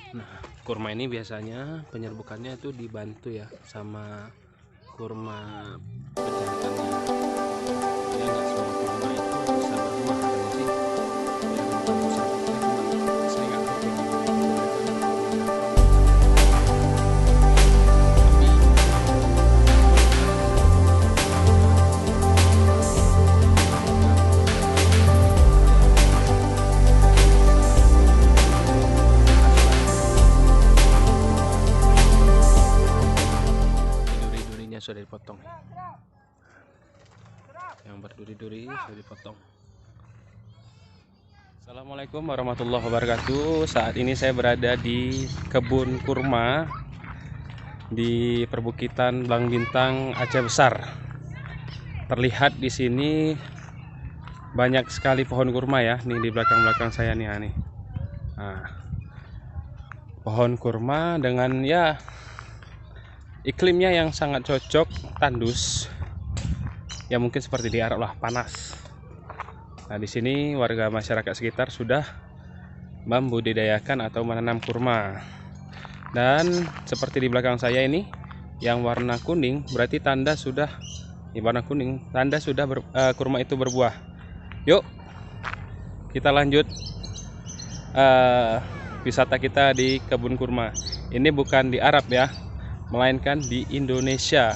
Nah, kurma ini biasanya penyerbukannya itu dibantu ya sama kurma pejantannya. Dia nggak semua kurma itu bisa berbuah katanya sih. Dia dibantu serbuknya, cuman saya nggak tahu bagaimana membedakan kurma jantan. Duri-durinya sudah dipotong. Yang berduri-duri sudah dipotong. Assalamualaikum warahmatullahi wabarakatuh. Saat ini saya berada di kebun kurma di perbukitan Blang Bintang, Aceh Besar. Terlihat di sini banyak sekali pohon kurma ya. Nih di belakang-belakang saya nih, nih. Nah, pohon kurma dengan ya iklimnya yang sangat cocok, tandus. Ya mungkin seperti di Arab lah, panas. Nah, di sini warga masyarakat sekitar sudah membudidayakan atau menanam kurma. Dan seperti di belakang saya ini yang warna kuning berarti tanda sudah warna kuning, tanda sudah kurma itu berbuah. Yuk, kita lanjut wisata kita di kebun kurma. Ini bukan di Arab ya, melainkan di Indonesia.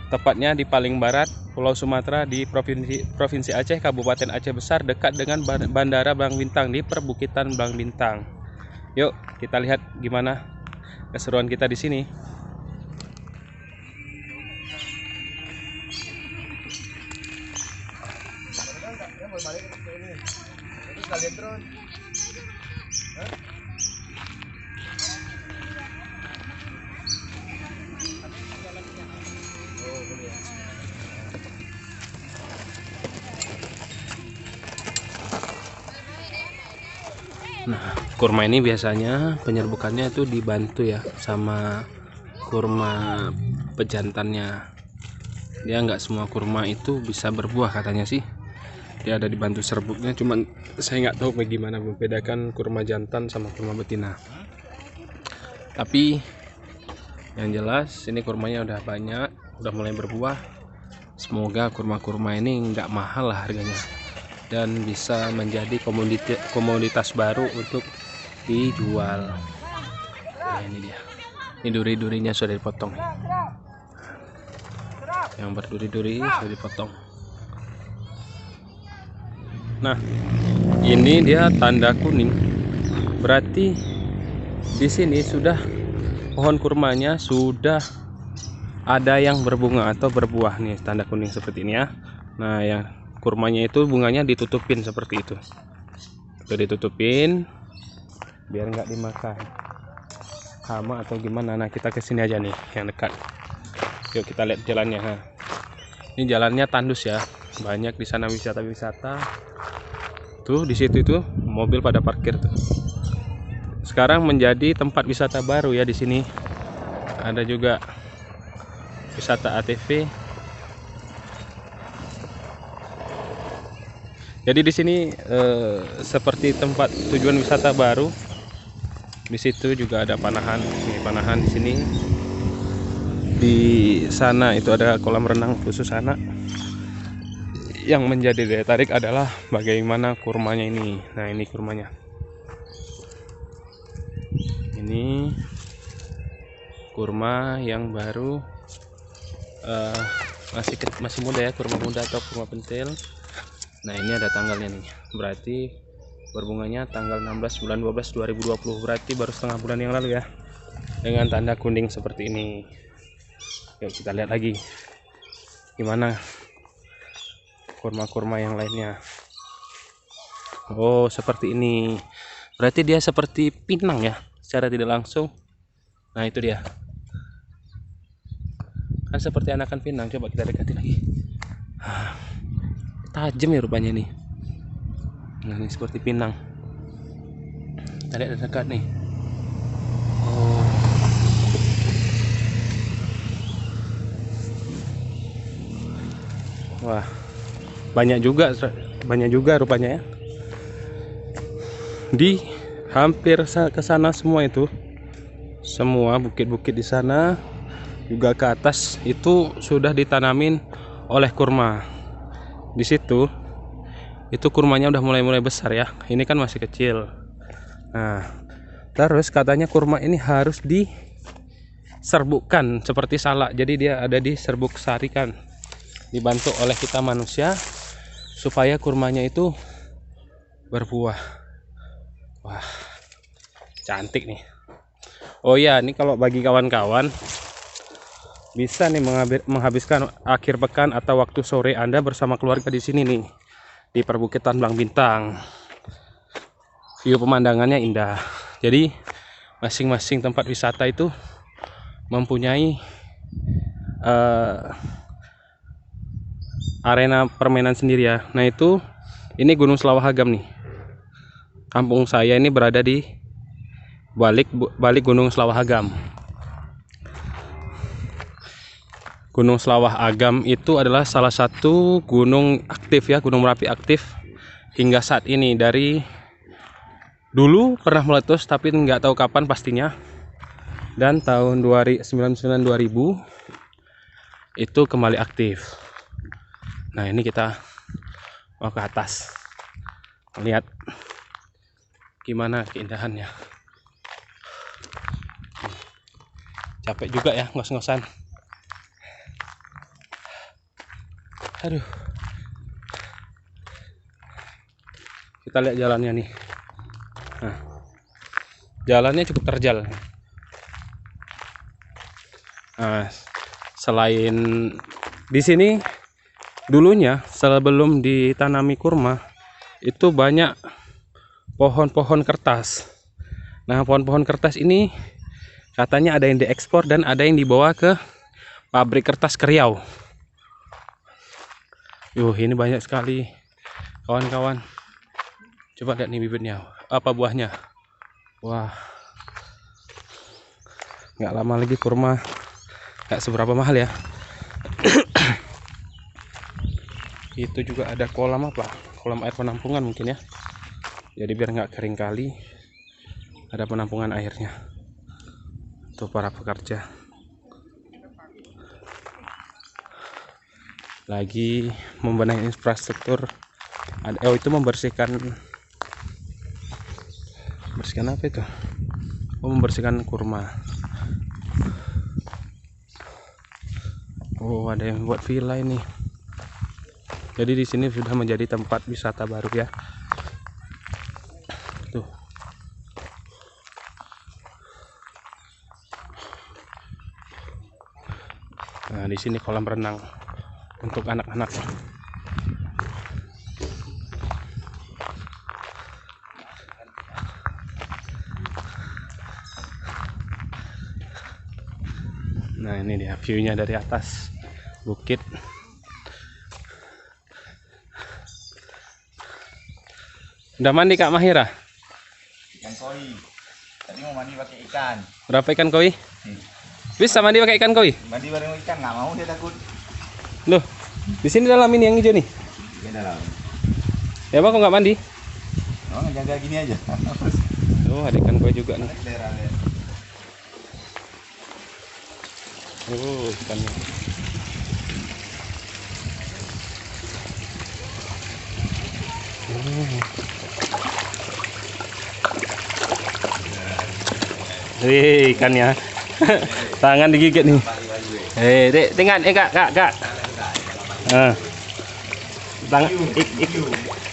Tepatnya di paling barat Pulau Sumatera di Provinsi Aceh, Kabupaten Aceh Besar, dekat dengan Bandara Blang Bintang di perbukitan Blang Bintang. Yuk, kita lihat gimana keseruan kita di sini. Nah, kurma ini biasanya penyerbukannya itu dibantu ya sama kurma pejantannya. Dia nggak semua kurma itu bisa berbuah katanya sih. Dia ada dibantu serbuknya, cuman saya nggak tahu bagaimana membedakan kurma jantan sama kurma betina. Tapi yang jelas ini kurmanya udah banyak, udah mulai berbuah. Semoga kurma-kurma ini nggak mahal lah harganya dan bisa menjadi komoditas baru untuk dijual. Nah, ini dia. Ini duri-durinya sudah dipotong. Yang berduri-duri sudah dipotong. Nah, ini dia tanda kuning. Berarti di sini sudah pohon kurmanya sudah ada yang berbunga atau berbuah nih, tanda kuning seperti ini ya. Nah, yang kurmanya itu bunganya ditutupin seperti itu. Udah ditutupin biar nggak dimakan hama atau gimana. Nah, kita kesini aja nih yang dekat. Yuk kita lihat jalannya. Nah, ini jalannya tandus ya. Banyak di sana wisata-wisata. Tuh di situ itu mobil pada parkir tuh. Sekarang menjadi tempat wisata baru ya di sini. Ada juga wisata ATV. Jadi di sini seperti tempat tujuan wisata baru. Di situ juga ada panahan. Ini panahan di sini. Di sana itu ada kolam renang khusus anak. Yang menjadi daya tarik adalah bagaimana kurmanya ini. Nah, ini kurmanya. Ini kurma yang baru, masih muda ya, kurma muda atau kurma pentil. Nah, ini ada tanggalnya nih. Berarti berbunganya tanggal 16 bulan 12 2020. Berarti baru setengah bulan yang lalu ya. Dengan tanda kuning seperti ini. Yuk kita lihat lagi gimana kurma-kurma yang lainnya. Oh, seperti ini. Berarti dia seperti pinang ya, secara tidak langsung. Nah, itu dia. Kan seperti anakan pinang. Coba kita dekati lagi. Tajam ya rupanya nih. Nah, ini seperti pinang. Kita lihat dekat nih. Oh. Wah, banyak juga rupanya ya. Di hampir ke sana semua itu. Semua bukit-bukit di sana juga ke atas itu sudah ditanamin oleh kurma. Di situ itu kurmanya udah mulai besar ya. Ini kan masih kecil. Nah, terus katanya kurma ini harus diserbukkan seperti salak. Jadi dia ada di serbuk sari kan. Dibantu oleh kita manusia supaya kurmanya itu berbuah. Wah, cantik nih. Oh ya, ini kalau bagi kawan-kawan bisa nih menghabiskan akhir pekan atau waktu sore Anda bersama keluarga di sini nih, di perbukitan Blang Bintang. View pemandangannya indah. Jadi masing-masing tempat wisata itu mempunyai arena permainan sendiri ya. Nah itu, ini Gunung Selawahagam nih. Kampung saya ini berada di balik Gunung Selawahagam. Gunung Selawahagam itu adalah salah satu gunung aktif ya, gunung Merapi aktif hingga saat ini. Dari dulu pernah meletus tapi nggak tahu kapan pastinya. Dan tahun 1999-2000 itu kembali aktif. Nah ini kita mau ke atas lihat gimana keindahannya. Capek juga ya ngos-ngosan. Aduh. Kita lihat jalannya nih. Nah, jalannya cukup terjal. Nah, selain di sini dulunya sebelum ditanami kurma itu banyak pohon-pohon kertas. Nah, pohon-pohon kertas ini katanya ada yang diekspor dan ada yang dibawa ke pabrik kertas ke Riau. Ini banyak sekali kawan-kawan. Coba lihat nih bibitnya, apa buahnya. Wah, nggak lama lagi kurma nggak seberapa mahal ya. Itu juga ada kolam apa? Kolam air penampungan mungkin ya. Jadi biar nggak kering kali, ada penampungan airnya. Tuh para pekerja lagi membenahi infrastruktur. Itu membersihkan apa itu? Membersihkan kurma. Oh, ada yang buat villa ini. Jadi di sini sudah menjadi tempat wisata baru ya. Tuh. Nah, di sini kolam renang untuk anak-anak. Nah, ini dia view-nya dari atas bukit. Udah mandi Kak Mahira? Ikan koi. Tadi mau mandi pakai ikan. Berapa ikan koi? Bisa mandi pakai ikan koi? Mandi bareng ikan nggak mau, dia takut. Loh, di sini dalam ini yang hijau nih. Dia dalam. Ya bang, kok nggak mandi? Oh, jaga gini aja. Oh, ada ikan koi juga nih. Oh, ikannya. Ikannya. Tangan digigit nih. Dek, tinggal kak.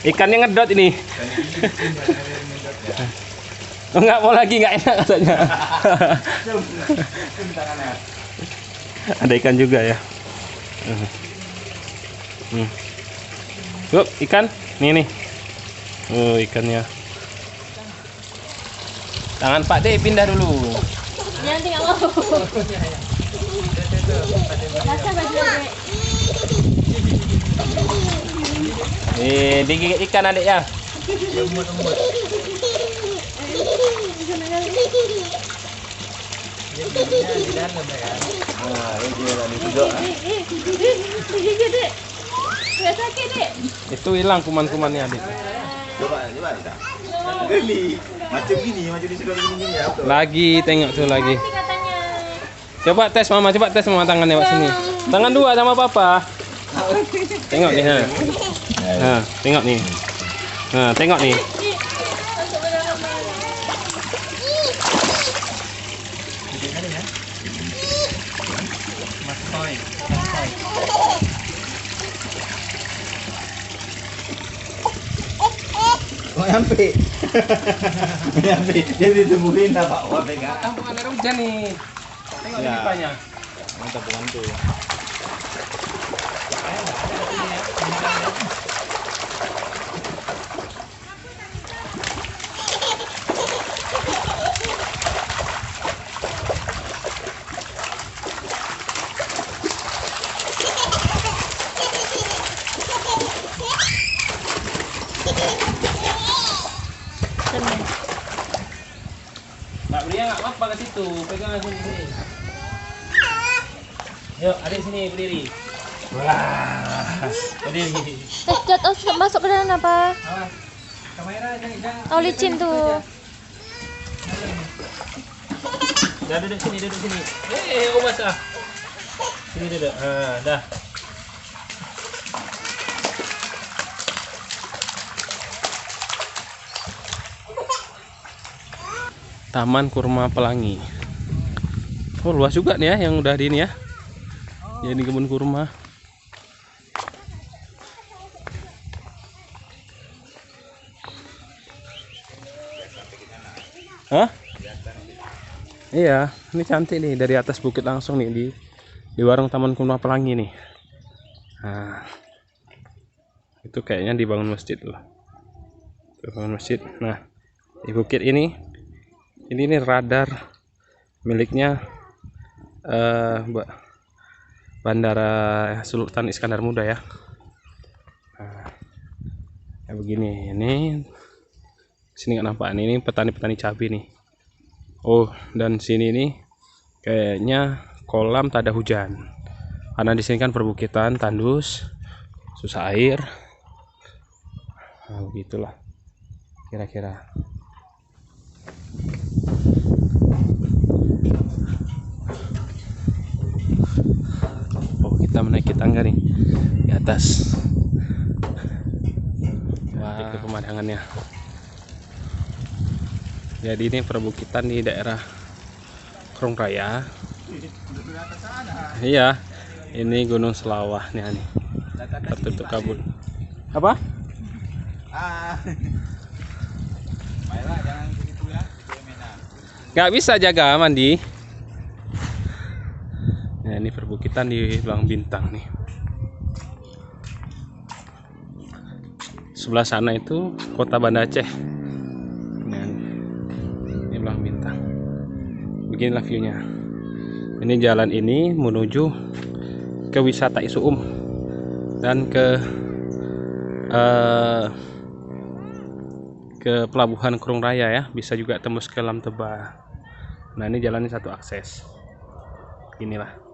Ikannya ngedot ini. Oh, nggak mau lagi, nggak enak katanya. Ada ikan juga ya. Yuk, ikan. Nih. Oh, ikannya. Tangan Pak D pindah dulu. Nanti nggak mau. Digigit ikan adik ya. Itu hilang kuman-kumannya adik. Coba kita. Geli. Macam gini, macam disuruh gini ya. Betul. Lagi tengok tuh lagi. Nanti katanya. Coba tes mama tangannya Pak sini. Tangan dua sama papa. Tengok nih, ha. Nah, tengok nih. Nah, tengok nih. Masuk ke dalam mana? Mas Toy. Oh, nyampe. Nyampe. Dia ditumbuhin apa? Wah, pegang. Tampungan air hujan nih. Tengok Ya. pipanya. Mantap bukan tuh. Mbak Bria nggak apa ke situ, pegang sini. Yuk, adik sini berdiri. Wah, berdiri. Jatuh masuk ke dalam apa? Awas, kamera jangan. Oh, licin tuh. Dah duduk sini. Oh basah. Sini duduk. Dah. Taman Kurma Pelangi. Oh, luas juga nih ya yang udah di ini ya. Ya di kebun kurma. Hah? Iya, ini cantik nih dari atas bukit langsung nih di warung Taman Kurma Pelangi nih. Nah, itu kayaknya dibangun masjid loh. Dibangun masjid. Nah, di bukit ini nih radar miliknya Bandara Sultan Iskandar Muda ya. Nah, kayak begini. Ini sini nggak nampak nih, ini petani-petani cabai nih. Oh, dan sini nih kayaknya kolam tak ada hujan. Karena di sini kan perbukitan tandus, susah air. Nah, begitulah kira-kira. Oh, kita menaiki tangga nih di atas. Wah, itu pemandangannya. Jadi ini perbukitan di daerah Krung Raya. Iya, ini Gunung Selawah nih. Tertutup kabut. Apa? Baiklah, jangan begitu ya. Gak bisa jaga mandi. Nah, ini perbukitan di Blang Bintang nih. Sebelah sana itu kota Banda Aceh. Nah, ini Blang Bintang. Beginilah view-nya. Ini jalan ini menuju ke wisata Isuum dan ke pelabuhan Krung Raya ya. Bisa juga tembus ke Lam Tebah. Nah, ini jalannya satu akses. Inilah.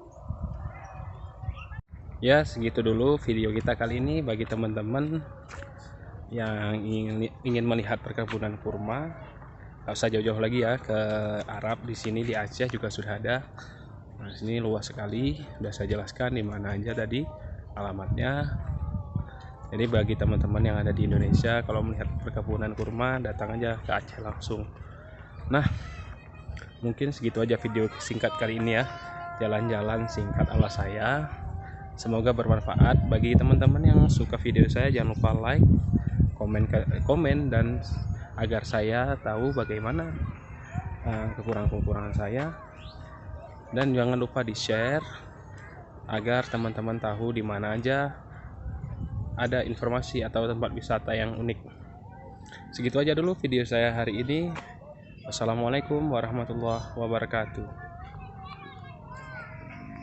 Ya, segitu dulu video kita kali ini. Bagi teman-teman yang ingin melihat perkebunan kurma, nggak usah jauh-jauh lagi ya ke Arab. Di sini di Aceh juga sudah ada. Nah, sini luas sekali. Sudah saya jelaskan di mana aja tadi alamatnya. Jadi bagi teman-teman yang ada di Indonesia, kalau melihat perkebunan kurma, datang aja ke Aceh langsung. Nah, mungkin segitu aja video singkat kali ini ya. Jalan-jalan singkat ala saya. Semoga bermanfaat bagi teman-teman yang suka video saya. Jangan lupa like, komen dan agar saya tahu bagaimana kekurangan-kekurangan saya. Dan jangan lupa di-share agar teman-teman tahu di mana aja ada informasi atau tempat wisata yang unik. Segitu aja dulu video saya hari ini. Wassalamualaikum warahmatullahi wabarakatuh.